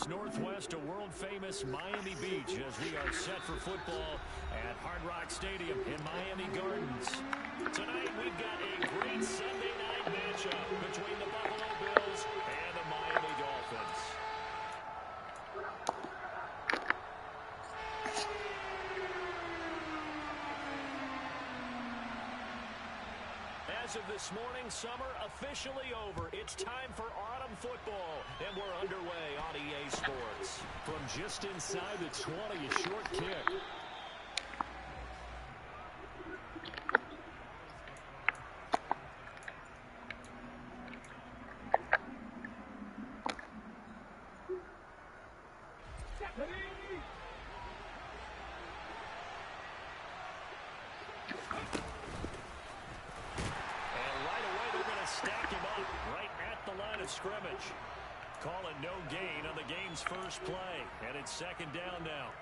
just northwest of world-famous Miami Beach as we are set for football at Hard Rock Stadium in Miami Gardens. Tonight we've got a great Sunday night matchup between the Buffalo Bills and the Miami Dolphins. As of this morning, summer officially over. It's time for autumn football, and we're underway on EA Sports. From just inside the 20, a short kick. Scrimmage. Calling no gain on the game's first play, and it's second down now.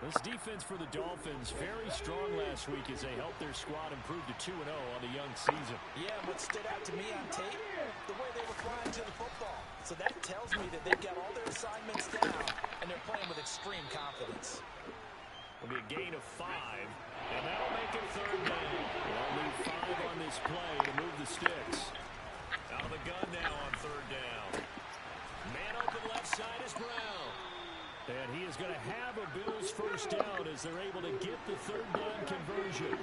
This defense for the Dolphins very strong last week as they helped their squad improve to 2-0 on the young season. Yeah, what stood out to me on tape, the way they were flying to the football. So that tells me that they've got all their assignments down, and they're playing with extreme confidence. It'll be a gain of 5, and that'll make it third down. They'll leave 5 on this play to move the sticks. Out of the gun now on third down. Man open left side is Brown. And he is going to have a Bills first down as they're able to get the third down conversion.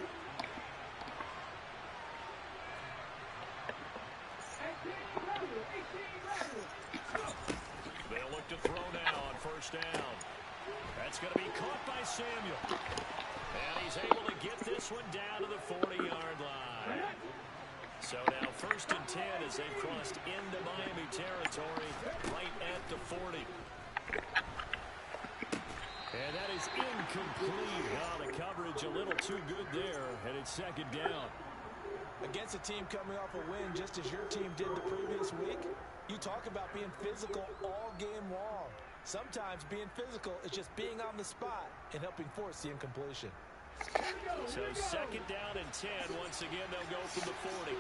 They'll look to throw now on first down. That's going to be caught by Samuel. And he's able to get this one down to the 40-yard line. So now first and 10 as they've crossed into Miami territory right at the 40. And that is incomplete. Oh, the coverage a little too good there, and it's second down. Against a team coming off a win just as your team did the previous week, you talk about being physical all game long. Sometimes being physical is just being on the spot and helping force the incompletion. So second down and 10. Once again, they'll go from the 40.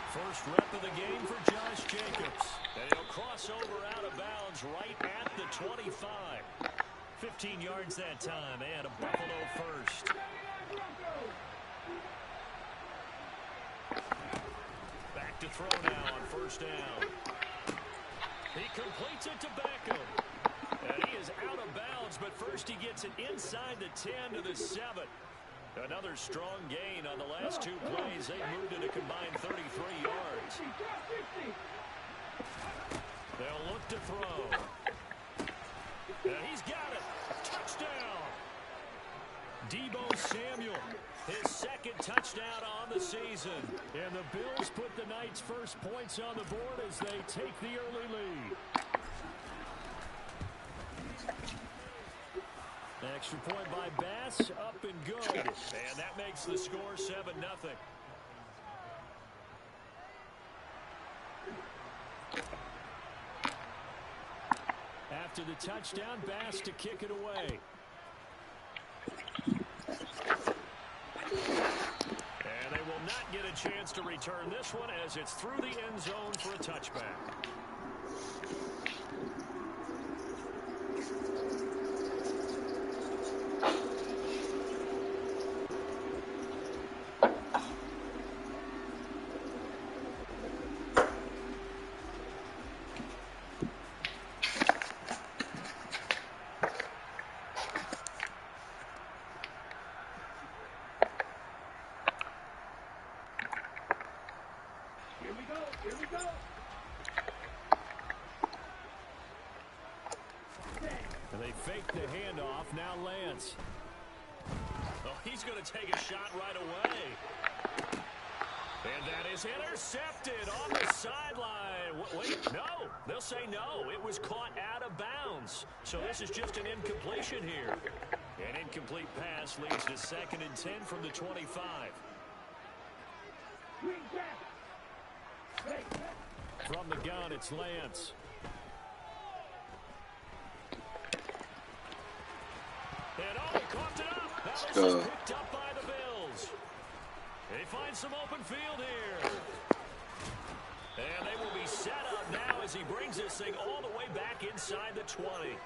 First rep of the game for Josh Jacobs. And he'll cross over out of bounds right at the 25. 15 yards that time, and a Buffalo first. Back to throw now on first down. He completes it to Beckham. And he is out of bounds, but first he gets it inside the 10 to the 7. Another strong gain on the last 2 plays. They moved it a combined 33 yards. They'll look to throw. And he's got it. Touchdown. Deebo Samuel, his second touchdown on the season. And the Bills put the night's first points on the board as they take the early lead. Extra point by Bass, up and good. And that makes the score 7-0. After the touchdown, Bass to kick it away. And they will not get a chance to return this one as it's through the end zone for a touchback. Here we go. And they fake the handoff. Now Lance. Oh, he's going to take a shot right away. And that is intercepted on the sideline. Wait, no. They'll say no. It was caught out of bounds. So this is just an incompletion here. An incomplete pass leads to second and 10 from the 25. From the gun, it's Lance. And oh, he coughed it up. That was picked up by the Bills. They find some open field here. And they will be set up now as he brings this thing all the way back inside the 20.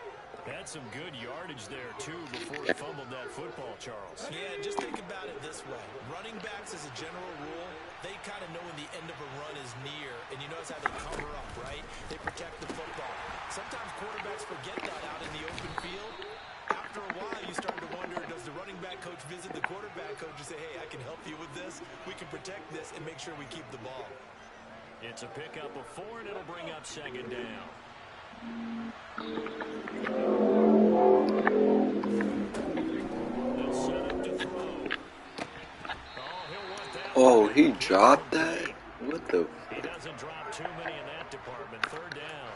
Had some good yardage there, too, before he fumbled that football, Charles. Yeah, just think about it this way. Running backs, as a general rule, they kind of know when the end of a run is near, and you notice how they cover up, right? They protect the football. Sometimes quarterbacks forget that out in the open field. After a while, you start to wonder, does the running back coach visit the quarterback coach and say, hey, I can help you with this, we can protect this, and make sure we keep the ball. It's a pickup of 4, and it'll bring up second down. They'll set up to throw. Oh, he'll want that. Oh, he dropped that? What the? He doesn't drop too many in that department. Third down.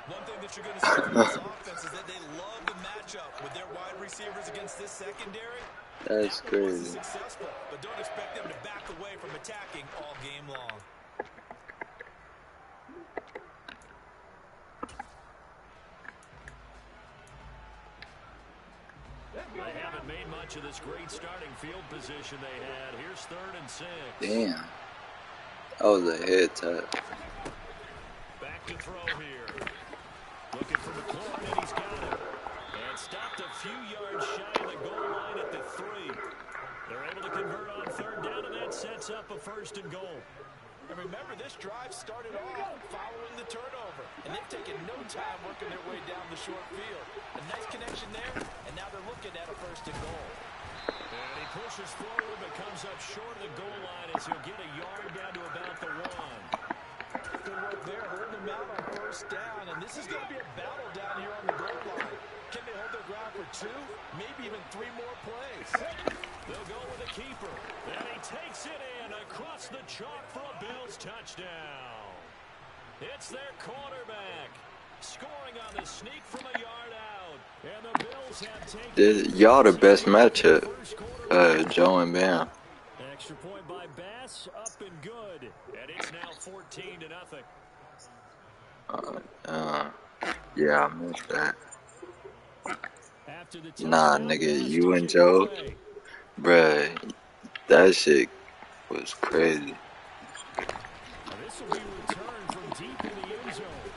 One thing that you're going to see from this offense is that they love the matchup with their wide receivers against this secondary. That's that one wasn't crazy. successful, but don't expect them to back away from attacking all game long. They haven't made much of this great starting field position they had. Here's 3rd and 6. Damn. That was a head tap. Back to throw here. Looking for McLaurin, and he's got it. And stopped a few yards shy of the goal line at the 3. They're able to convert on 3rd down, and that sets up a 1st and goal. And remember, this drive started off following the turnover, and they've taken no time working their way down the short field. A nice connection there, and now they're looking at a 1st and goal. And he pushes forward, but comes up short of the goal line as he'll get a yard down to about the 1. Good work there, holding them out on 1st down, and this is going to be a battle down here on the goal line. Can they hold their ground for 2, maybe even 3 more plays? They'll go with a keeper, and he takes it in across the chalk for a Bills touchdown. It's their quarterback scoring on the sneak from a yard out, and the Bills have taken Y'all the best matchup, Joe and Bam. Extra point by Bass, up and good, and it's now 14-0. Yeah, I missed that. After the Nah, nigga, you and Joe, bruh, that shit was crazy. This will be returned from deep in the end zone.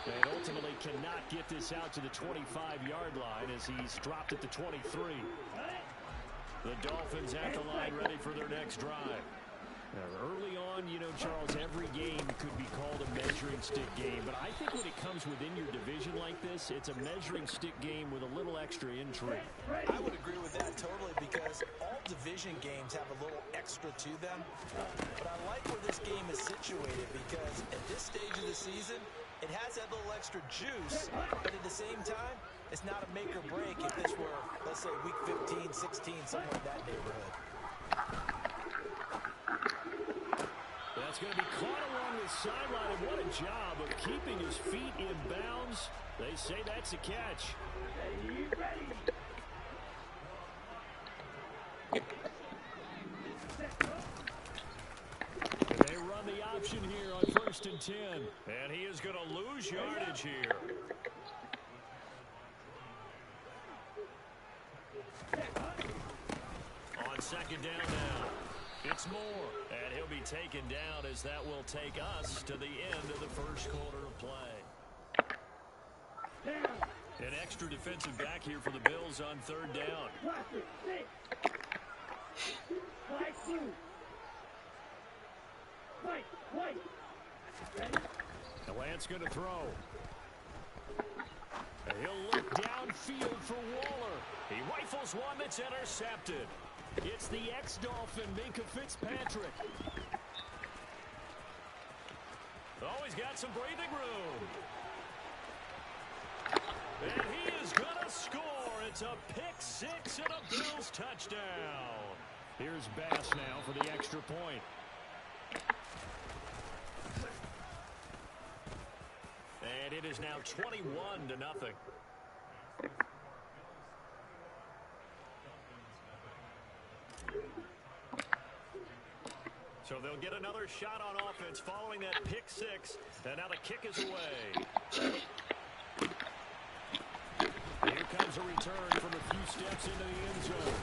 And ultimately cannot get this out to the 25-yard line as he's dropped at the 23. The Dolphins at the line ready for their next drive. Now, early on, you know, Charles, every game could be called a measuring stick game. But I think when it comes within your division like this, it's a measuring stick game with a little extra intrigue. I would agree with that totally because all division games have a little extra to them. But I like where this game is situated because at this stage of the season, it has that little extra juice. But at the same time, it's not a make or break if this were, let's say, week 15, 16, somewhere in that neighborhood. That's going to be caught along the sideline, and what a job of keeping his feet in bounds. They say that's a catch. And they run the option here on 1st and 10. And he is going to lose yardage here. On 2nd down now. It's Moore, and he'll be taken down as that will take us to the end of the 1st quarter of play. An extra defensive back here for the Bills on 3rd down. The Lance going to throw. And he'll look downfield for Waller. He rifles one that's intercepted. It's the ex-Dolphin, Minkah Fitzpatrick. Oh, he's got some breathing room. And he is going to score. It's a pick-6 and a Bills touchdown. Here's Bass now for the extra point. And it is now 21-0. So they'll get another shot on offense following that pick-6. And now the kick is away. Here comes a return from a few steps into the end zone.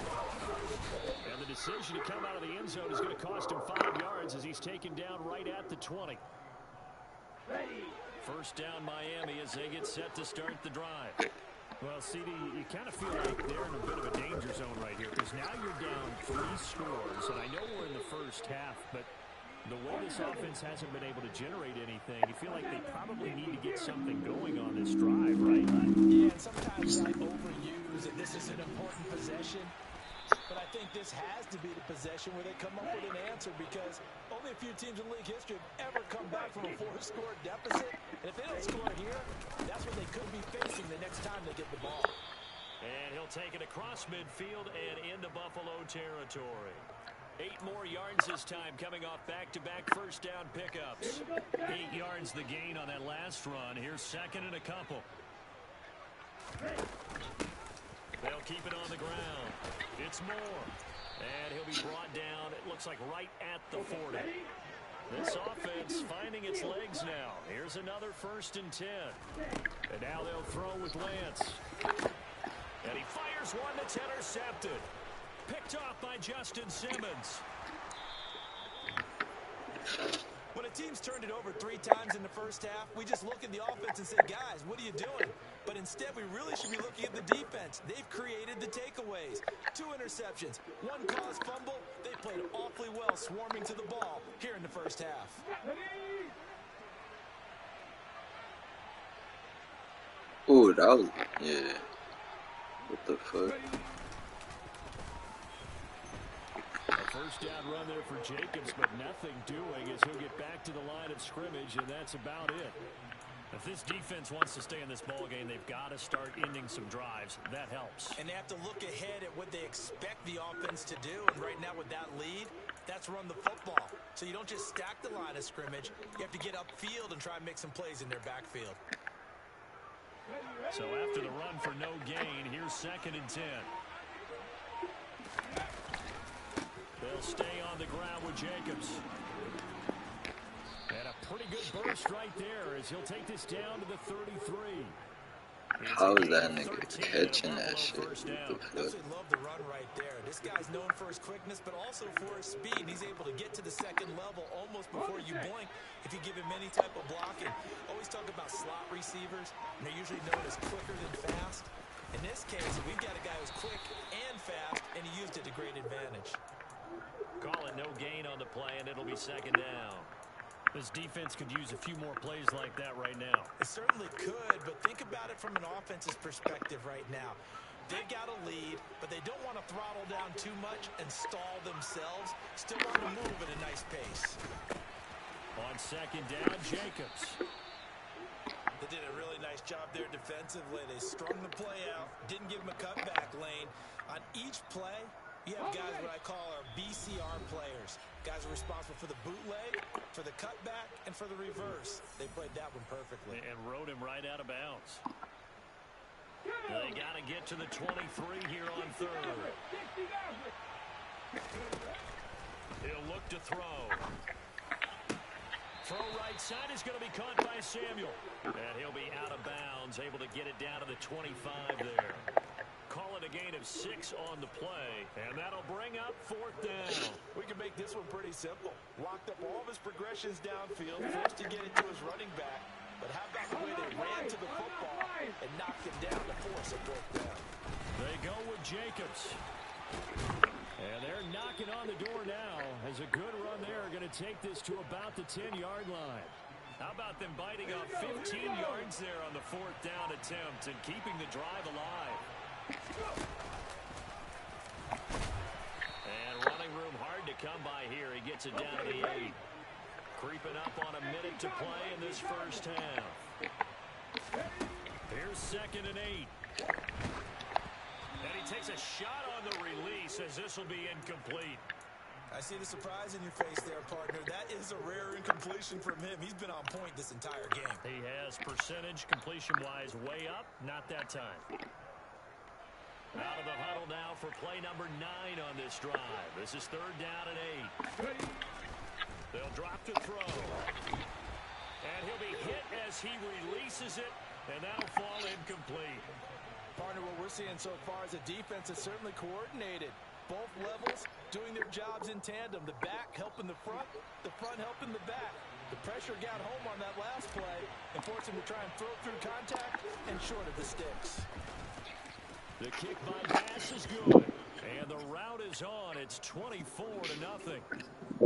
And the decision to come out of the end zone is going to cost him 5 yards as he's taken down right at the 20. First down Miami as they get set to start the drive. Well, CD, you kind of feel like they're in a bit of a danger zone right here because now you're down 3 scores, and I know we're in the first half, but the way this offense hasn't been able to generate anything, you feel like they probably need to get something going on this drive, right? Yeah, and sometimes I overuse it. This is an important possession. But I think this has to be the possession where they come up with an answer because only a few teams in league history have ever come back from a 4-score deficit. And if they don't score here, that's what they could be facing the next time they get the ball. And he'll take it across midfield and into Buffalo territory. 8 more yards this time coming off back-to-back first down pickups. 8 yards the gain on that last run. Here's second and a couple. They'll keep it on the ground. It's Moore. And he'll be brought down, it looks like right at the 40. This offense finding its legs now. Here's another 1st and 10. And now they'll throw with Lance. And he fires one that's intercepted. Picked off by Justin Simmons. When a team's turned it over 3 times in the first half, we just look at the offense and say, guys, what are you doing? But instead, we really should be looking at the defense. They've created the takeaways. 2 interceptions, 1 caused fumble. They played awfully well swarming to the ball here in the first half. Ooh, that was, yeah. What the fuck? A first down run there for Jacobs, but nothing doing as he'll get back to the line of scrimmage, and that's about it. If this defense wants to stay in this ballgame, they've got to start ending some drives. That helps. And they have to look ahead at what they expect the offense to do. And right now with that lead, that's run the football. So you don't just stack the line of scrimmage. You have to get upfield and try and make some plays in their backfield. So after the run for no gain, here's 2nd and 10. They'll stay on the ground with Jacobs. And a pretty good burst right there as he'll take this down to the 33. How is that nigga catching that shit? Absolutely love the run right there. This guy's known for his quickness, but also for his speed. He's able to get to the 2nd level almost before you blink if you give him any type of blocking. Always talk about slot receivers, and they're usually known as quicker than fast. In this case, we've got a guy who's quick and fast, and he used it to great advantage. Call it no gain on the play, and it'll be 2nd down. This defense could use a few more plays like that right now. It certainly could, but think about it from an offense's perspective right now. They've got a lead, but they don't want to throttle down too much and stall themselves. Still want to move at a nice pace. On 2nd down, Jacobs. They did a really nice job there defensively. They strung the play out, didn't give him a cutback lane. On each play, you have guys what I call our BCR players. Guys are responsible for the bootleg, for the cutback, and for the reverse. They played that one perfectly. And rode him right out of bounds. They got to get to the 23 here on 3rd. He'll look to throw. Throw right side is going to be caught by Samuel. And he'll be out of bounds, able to get it down to the 25 there. Call it a gain of 6 on the play, and that'll bring up 4th down. We can make this one pretty simple. Locked up all of his progressions downfield, forced to get it to his running back. But how about the way they ran to the football and knocked him down to force a 4th down? They go with Jacobs. And they're knocking on the door now as a good run there going to take this to about the 10-yard line. How about them biting off 15 yards there on the 4th down attempt and keeping the drive alive? And running room hard to come by here. He gets it down to the 8. Creeping up on a minute to play in this first half. Here's 2nd and 8. And he takes a shot on the release as this will be incomplete. I see the surprise in your face there, partner. That is a rare incompletion from him. He's been on point this entire game. He has percentage completion-wise way up. Not that time. Out of the huddle now for play number 9 on this drive. This is 3rd down and 8. They'll drop to throw. And he'll be hit as he releases it, and that'll fall incomplete. Partner, what we're seeing so far is a defense that's certainly coordinated. Both levels doing their jobs in tandem. The back helping the front helping the back. The pressure got home on that last play and forced him to try and throw through contact and short of the sticks. The kick by Bass is good. And the route is on. It's 24-0.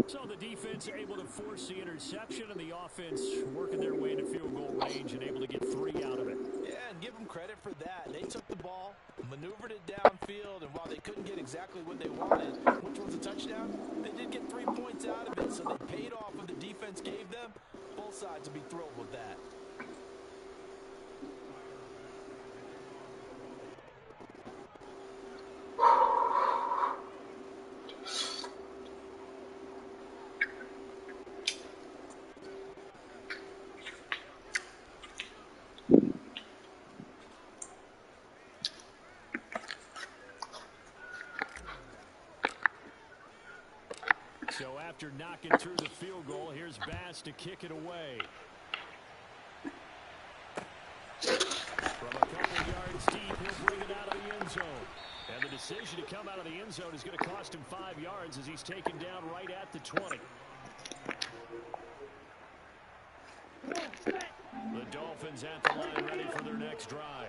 So the defense able to force the interception, and the offense working their way into field goal range and able to get 3 out of it. Yeah, and give them credit for that. They took the ball, maneuvered it downfield, and while they couldn't get exactly what they wanted, which was a touchdown, they did get 3 points out of it, so they paid off what the defense gave them. Both sides will be thrilled with that. So after knocking through the field goal, here's Bass to kick it away. From a couple yards deep, he'll bring it out of the end zone. And the decision to come out of the end zone is going to cost him 5 yards as he's taken down right at the 20. The Dolphins at the line ready for their next drive.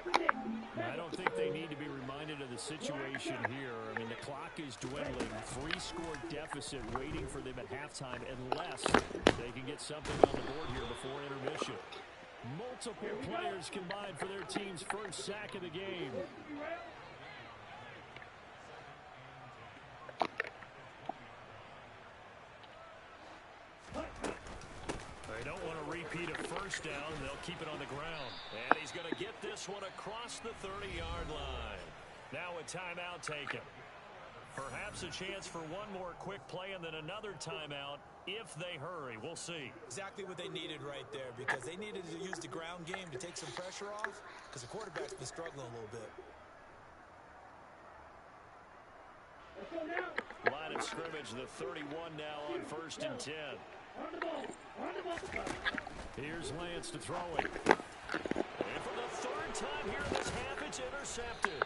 I don't think they need to be reminded of the situation here. I mean, the clock is dwindling. 3-score deficit waiting for them at halftime unless they can get something on the board here before intermission. Multiple players combined for their team's first sack of the game. They don't want to repeat a first down. They'll keep it on the ground. And he's going to get this one across the 30-yard line. Now a timeout taken. Perhaps a chance for one more quick play and then another timeout if they hurry. We'll see. Exactly what they needed right there, because they needed to use the ground game to take some pressure off, because the quarterback's been struggling a little bit. Line of scrimmage, the 31 now on 1st and 10. Here's Lance to throw it. And for the 3rd time here in this half, it's intercepted.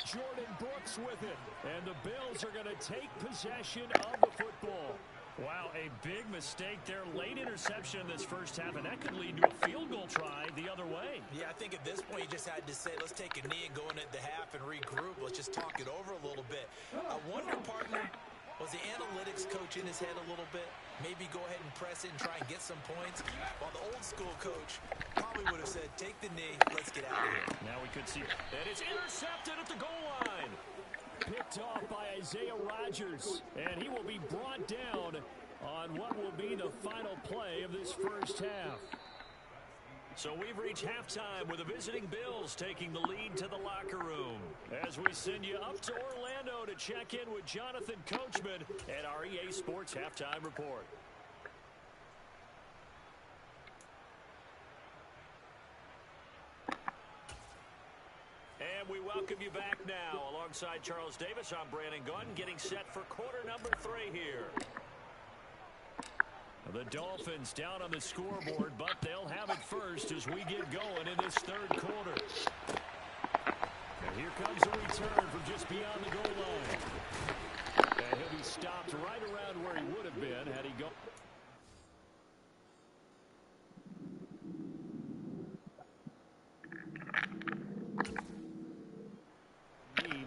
Jordan Brooks with it. And the Bills are going to take possession of the football. Wow, a big mistake there. Late interception in this first half, and that could lead to a field goal try the other way. Yeah, I think at this point you just had to say, let's take a knee and go into the half and regroup. Let's just talk it over a little bit. I wonder, partner, was the analytics coach in his head a little bit? Maybe go ahead and press it and try and get some points. While the old school coach probably would have said, take the knee, let's get out of here. Now we could see, and it's intercepted at the goal line. Picked off by Isaiah Rodgers, and he will be brought down on what will be the final play of this first half. So we've reached halftime with the visiting Bills taking the lead to the locker room. As we send you up to Orlando to check in with Jonathan Coachman at our EA Sports Halftime Report. And we welcome you back now. Alongside Charles Davis, I'm Brandon Gunn, getting set for quarter number 3 here. The Dolphins down on the scoreboard, but they'll have it first as we get going in this 3rd quarter. And here comes a return from just beyond the goal line. And he'll be stopped right around where he would have been had he gone.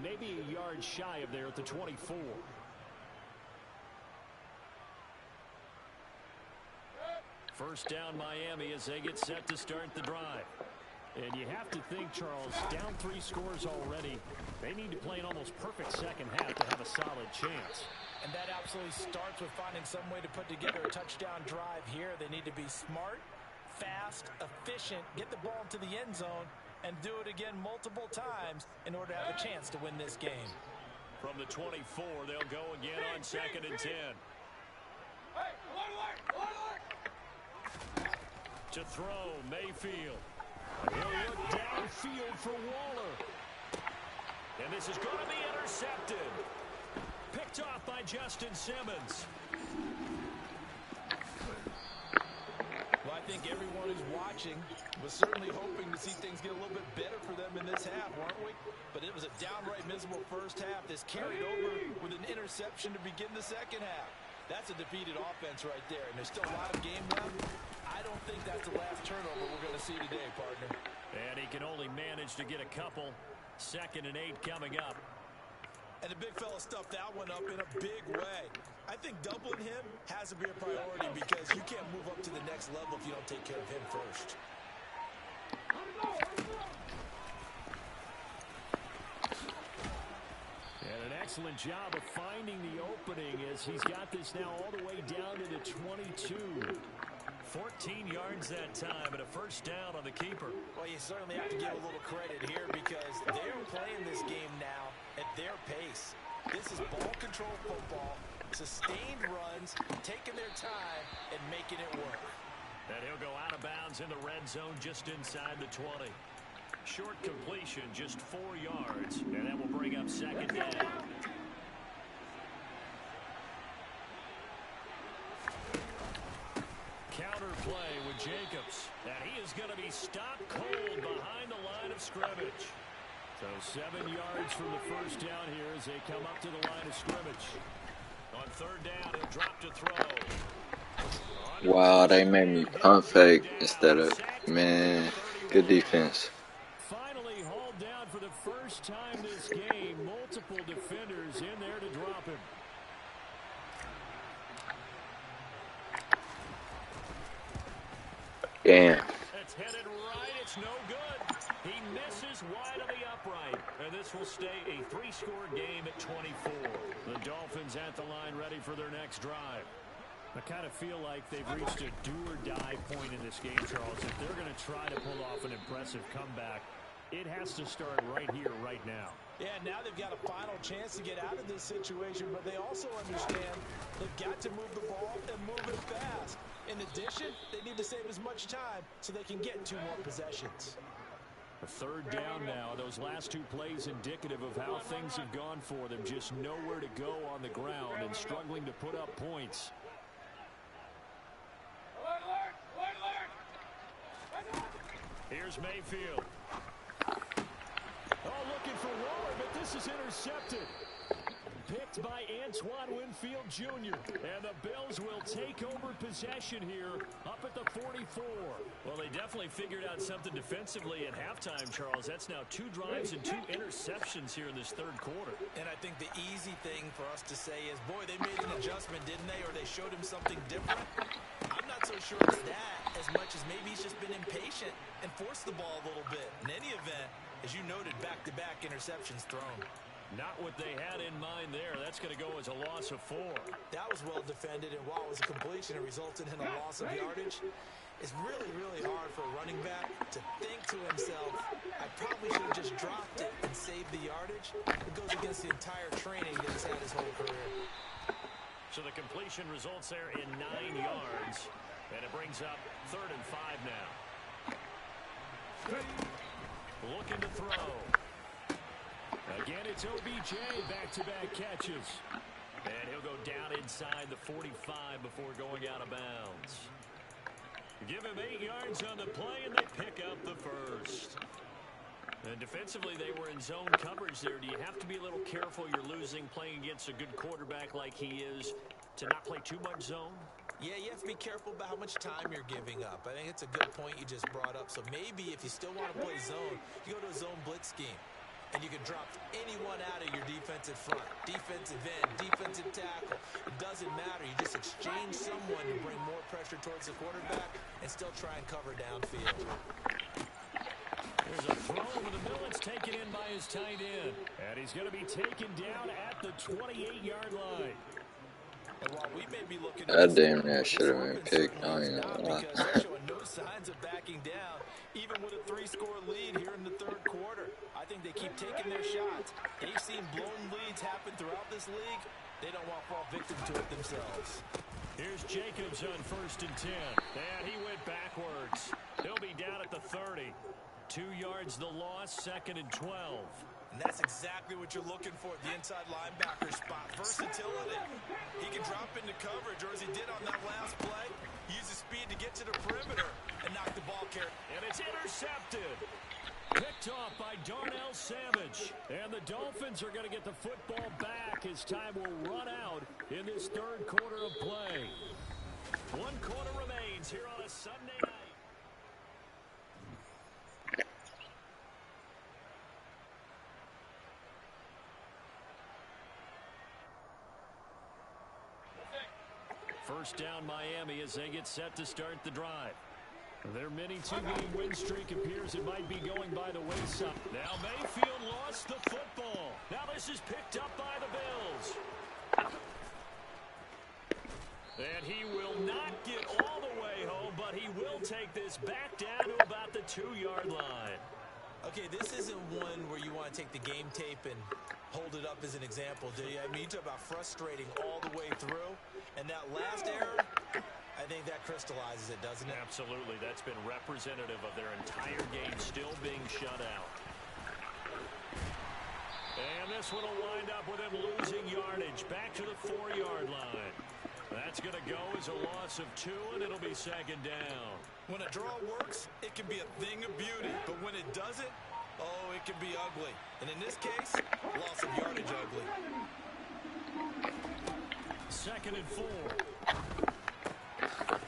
Maybe a yard shy of there at the 24. First down Miami as they get set to start the drive. And you have to think, Charles, down 3 scores already. They need to play an almost perfect second half to have a solid chance. And that absolutely starts with finding some way to put together a touchdown drive here. They need to be smart, fast, efficient, get the ball into the end zone, and do it again multiple times in order to have a chance to win this game. From the 24, they'll go again on 2nd and 10. To throw, Mayfield. He'll look downfield for Waller. And this is going to be intercepted. Picked off by Justin Simmons. Well, I think everyone who's watching was certainly hoping to see things get a little bit better for them in this half, weren't we? But it was a downright miserable first half. This carried over with an interception to begin the second half. That's a defeated offense right there, and there's still a lot of game left. I don't think that's the last turnover we're going to see today, partner. And he can only manage to get a couple. 2nd and 8 coming up. And the big fella stuffed that one up in a big way. I think doubling him has to be a priority because you can't move up to the next level if you don't take care of him first. And an excellent job of finding the opening as he's got this now all the way down to the 22. 14 yards that time and a first down on the keeper. Well, you certainly have to give a little credit here because they're playing this game now at their pace. This is ball control football, sustained runs, taking their time and making it work. And he'll go out of bounds in the red zone just inside the 20. Short completion, just 4 yards, and that will bring up 2nd down. Counter play with Jacobs, and he is going to be stopped cold behind the line of scrimmage. So 7 yards from the first down here as they come up to the line of scrimmage. On 3rd down, he'll drop to throw. Wow, they made me pump fake instead of, man, good defense. Finally hauled down for the first time this game. Multiple defenders in there to drop him. Damn. It's headed right. It's no good. He misses wide of the upright. And this will stay a 3-score game at 24. The Dolphins at the line ready for their next drive. I kind of feel like they've reached a do-or-die point in this game, Charles. If they're going to try to pull off an impressive comeback, it has to start right here, right now. Yeah, now they've got a final chance to get out of this situation, but they also understand they've got to move the ball and move it fast. In addition, they need to save as much time so they can get 2 more possessions. A 3rd down now. Those last 2 plays indicative of how things have gone for them. Just nowhere to go on the ground and struggling to put up points. Here's Mayfield. Oh, looking for Waller, but this is intercepted. Picked by Antoine Winfield Jr. And the Bills will take over possession here up at the 44. Well, they definitely figured out something defensively at halftime, Charles. That's now 2 drives and 2 interceptions here in this 3rd quarter. And I think the easy thing for us to say is, boy, they made an adjustment, didn't they? Or they showed him something different. I'm not so sure it's that as much as maybe he's just been impatient and forced the ball a little bit. In any event, as you noted, back-to-back interceptions thrown. Not what they had in mind there. That's going to go as a loss of 4. That was well defended, and while it was a completion, it resulted in a loss of yardage. It's really, really hard for a running back to think to himself, I probably should have just dropped it and saved the yardage. It goes against the entire training that he's had his whole career. So the completion results there in 9 yards, and it brings up 3rd and 5 now. Looking to throw. Again, it's OBJ, back-to-back catches. And he'll go down inside the 45 before going out of bounds. Give him 8 yards on the play, and they pick up the first. And defensively, they were in zone coverage there. Do you have to be a little careful you're losing playing against a good quarterback like he is to not play too much zone? Yeah, you have to be careful about how much time you're giving up. I think it's a good point you just brought up. So maybe if you still want to play zone, you go to a zone blitz scheme. And you can drop anyone out of your defensive front, defensive end, defensive tackle. It doesn't matter. You just exchange someone to bring more pressure towards the quarterback and still try and cover downfield. There's a throw over the middle. It's taken in by his tight end. And he's going to be taken down at the 28-yard line. And while we may be looking That damn near should have been picked. I ain't gonna lie. because they're showing no signs of backing down, even with a 3-score lead here in the 3rd quarter. I think they keep taking their shots. They've seen blown leads happen throughout this league. They don't want to fall victim to it themselves. Here's Jacobs on 1st and 10. And he went backwards. He'll be down at the 30. 2 yards the loss, 2nd and 12. And that's exactly what you're looking for at the inside linebacker spot. Versatility. He can drop into coverage, or as he did on that last play, use his speed to get to the perimeter and knock the ball carrier. And it's intercepted. Picked off by Darnell Savage. And the Dolphins are going to get the football back as time will run out in this third quarter of play. 1 quarter remains here on a Sunday night. First down Miami as they get set to start the drive. Their mini two-game win streak appears it might be going by the wayside. Now Mayfield lost the football. Now this is picked up by the Bills. And he will not get all the way home, but he will take this back down to about the 2-yard line. Okay, this isn't one where you want to take the game tape and hold it up as an example, do you? I mean, you talk about frustrating all the way through. And that last error, I think that crystallizes it, doesn't it? Absolutely. That's been representative of their entire game still being shut out. And this one will wind up with him losing yardage back to the 4-yard line. That's going to go as a loss of 2, and it'll be second down. When a draw works, it can be a thing of beauty. But when it doesn't, oh, it can be ugly. And in this case, loss of yardage ugly. Second and 4.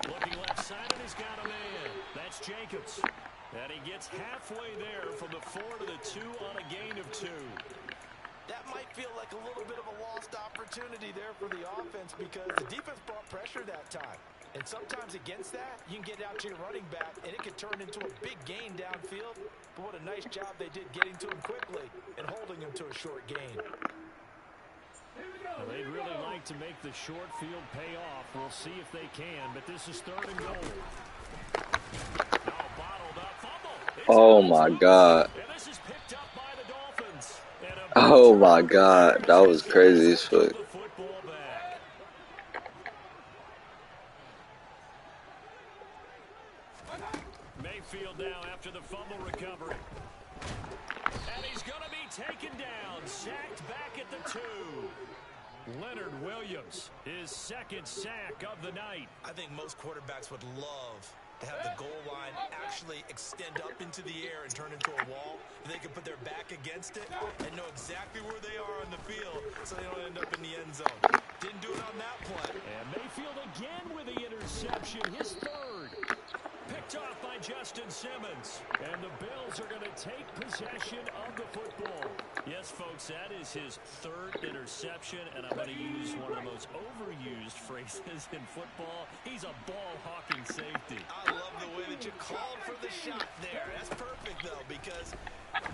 Looking left side, and he's got a man. That's Jacobs. And he gets halfway there from the 4 to the 2 on a gain of 2. That might feel like a little bit of a lost opportunity there for the offense because the defense brought pressure that time. And sometimes against that, you can get out to your running back, and it can turn into a big gain downfield. But what a nice job they did getting to him quickly and holding him to a short gain. Well, they'd really like to make the short field pay off. We'll see if they can, but this is third and goal. Now bottled up fumble. Oh my God. And this is picked up by the Dolphins. Oh my God. That was crazy as fuck. Mayfield now after the fumble recovery. And he's going to be taken down. Sacked back at the 2. Leonard Williams, his second sack of the night. I think most quarterbacks would love to have the goal line actually extend up into the air and turn into a wall. They can put their back against it and know exactly where they are on the field so they don't end up in the end zone. Didn't do it on that play. And Mayfield again with the interception, his third. Picked off by Justin Simmons. And the Bills are going to take possession of the football. Yes, folks, that is his third interception, and I'm going to use one of the most overused phrases in football. He's a ball-hawking safety. I love the way that you called for the shot there. That's perfect, though, because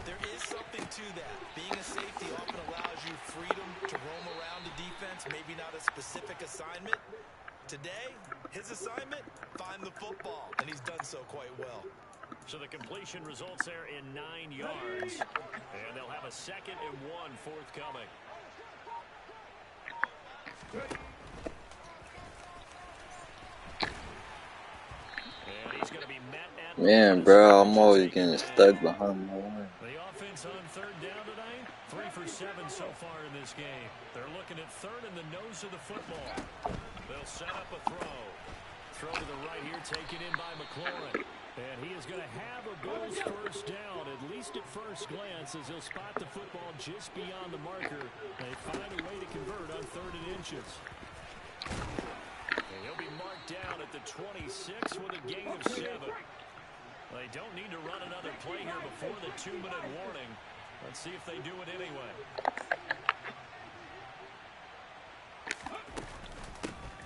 there is something to that. Being a safety often allows you freedom to roam around the defense, maybe not a specific assignment. Today, his assignment, find the football, and he's done so quite well. So the completion results there in 9 yards, and they'll have a 2nd and 1 forthcoming. And he's going to be met at Man, bro, I'm always getting stuck behind my line. The offense on third down tonight, 3 for 7 so far in this game. They're looking at third in the nose of the football. They'll set up a throw. Throw to the right here, taken in by McLaurin. And he is going to have a Bills first down, at least at first glance, as he'll spot the football just beyond the marker. They find a way to convert on 3rd and inches. And he'll be marked down at the 26 with a gain of 7. They don't need to run another play here before the 2-minute warning. Let's see if they do it anyway.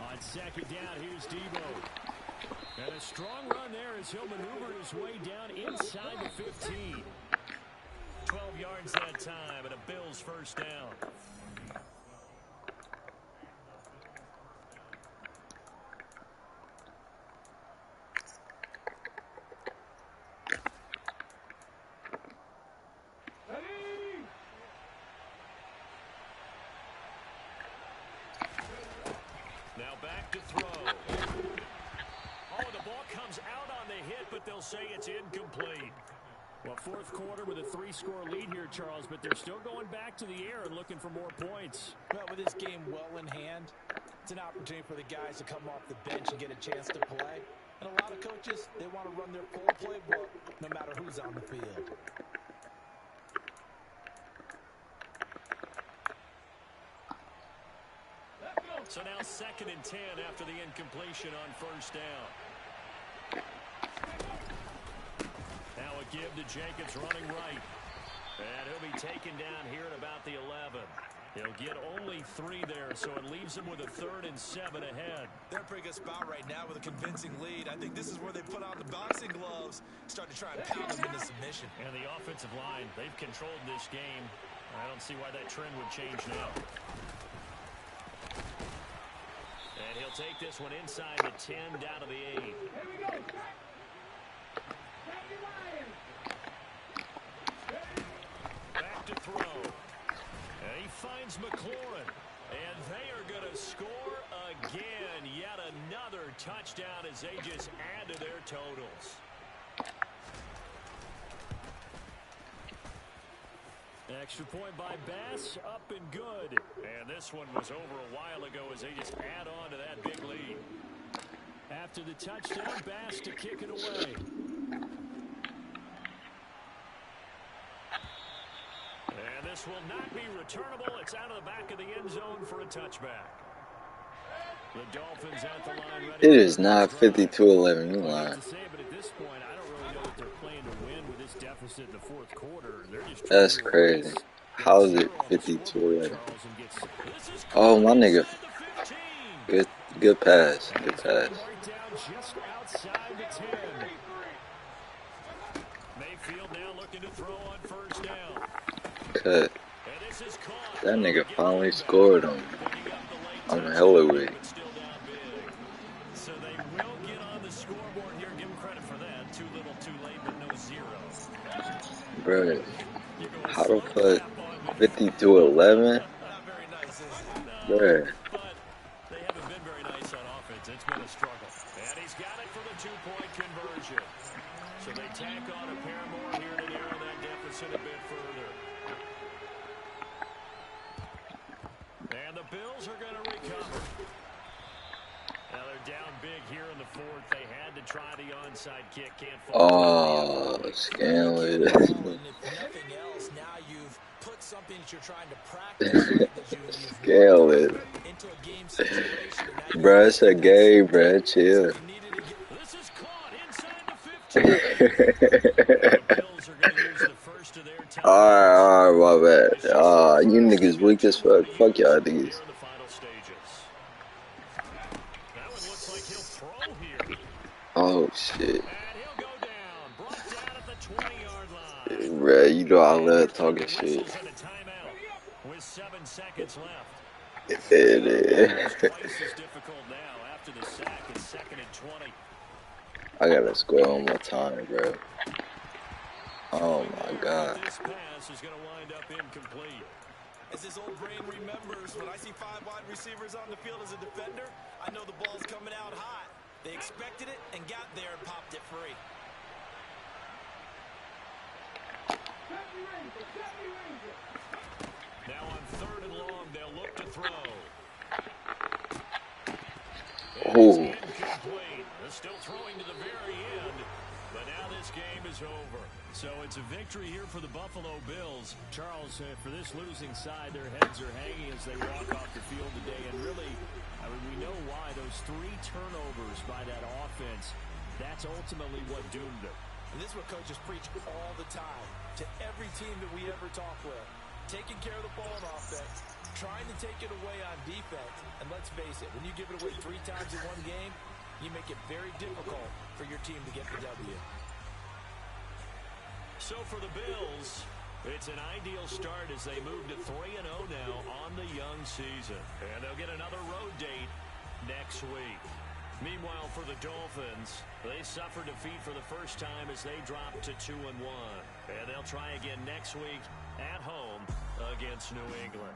On second down, here's Debo. And a strong run there as he'll maneuver his way down inside the 15. 12 yards that time and a Bills first down. Now back to throw. They'll say it's incomplete. Well, fourth quarter with a 3-score lead here, Charles, but they're still going back to the air and looking for more points. Well, with this game well in hand, it's an opportunity for the guys to come off the bench and get a chance to play. And a lot of coaches, they want to run their full playbook no matter who's on the field. So now 2nd and 10 after the incompletion on first down. Now a give to Jacobs running right. And he'll be taken down here at about the 11. He'll get only 3 there, so it leaves him with a 3rd and 7 ahead. They're in a pretty good spot right now with a convincing lead. I think this is where they put on the boxing gloves, start to try and pound them into submission. And the offensive line, they've controlled this game. I don't see why that trend would change now. And he'll take this one inside the 10, down to the 8. Back to throw. And he finds McLaurin. And they are going to score again. Yet another touchdown as they just add to their totals. Extra point by Bass, up and good. And this one was over a while ago as they just add on to that big lead. After the touchdown, Bass to kick it away. And this will not be returnable. It's out of the back of the end zone for a touchback. The Dolphins at the line ready. It is not 52-11. You lying. But at this point, I don't really know that they're playing to win with this deficit in the 4th quarter. They're just That's crazy. How is it 52-11? Oh, my nigga. Good pass. Good pass. Just outside the 10. Mayfield now looking to throw on first down. Cut. That nigga finally scored on me. I'm hella weak. So they will get on the scoreboard here. Give them credit for that. Too little, too late, but no zeros. Bro, how the fuck 52-11? Bro. But they haven't been very nice on offense. It's been a struggle. And he's got it for the 2-point conversion. So they tack on a pair more here to narrow that deficit a bit further. And the Bills are going to recover. Now they're down big here in the 4th. They had to try the onside kick. Can't fall. Oh, Scanlon. If nothing else, now you've put something that you're trying to practice, right, that you've Scale it. into a game situation. Bro, it's a game, bro. Chill. This is caught inside the 15. The Bills are going to use the first of their time. Alright, my bad. You niggas weak as fuck. Fuck y'all niggas. Oh, shit. Bruh, you know I love talking shit. With 7 seconds left. It is. Twice as difficult now after the sack. It's 2nd and 20. I gotta score one more time, bro. Oh my god. This pass is going to wind up incomplete. As this old brain remembers, when I see 5 wide receivers on the field as a defender, I know the ball's coming out hot. They expected it and got there and popped it free. Now on 3rd and long, they'll look to throw. Oh. Incomplete. They're still throwing to the very end, but now this game is over. So it's a victory here for the Buffalo Bills. Charles, for this losing side, their heads are hanging as they walk off the field today. And really, I mean, we know why. Those 3 turnovers by that offense, that's ultimately what doomed them. And this is what coaches preach all the time to every team that we ever talk with. Taking care of the ball on offense, trying to take it away on defense. And let's face it, when you give it away 3 times in one game, you make it very difficult for your team to get the W. So for the Bills, it's an ideal start as they move to 3-0 now on the young season. And they'll get another road date next week. Meanwhile, for the Dolphins, they suffered defeat for the first time as they dropped to 2-1. And they'll try again next week at home against New England.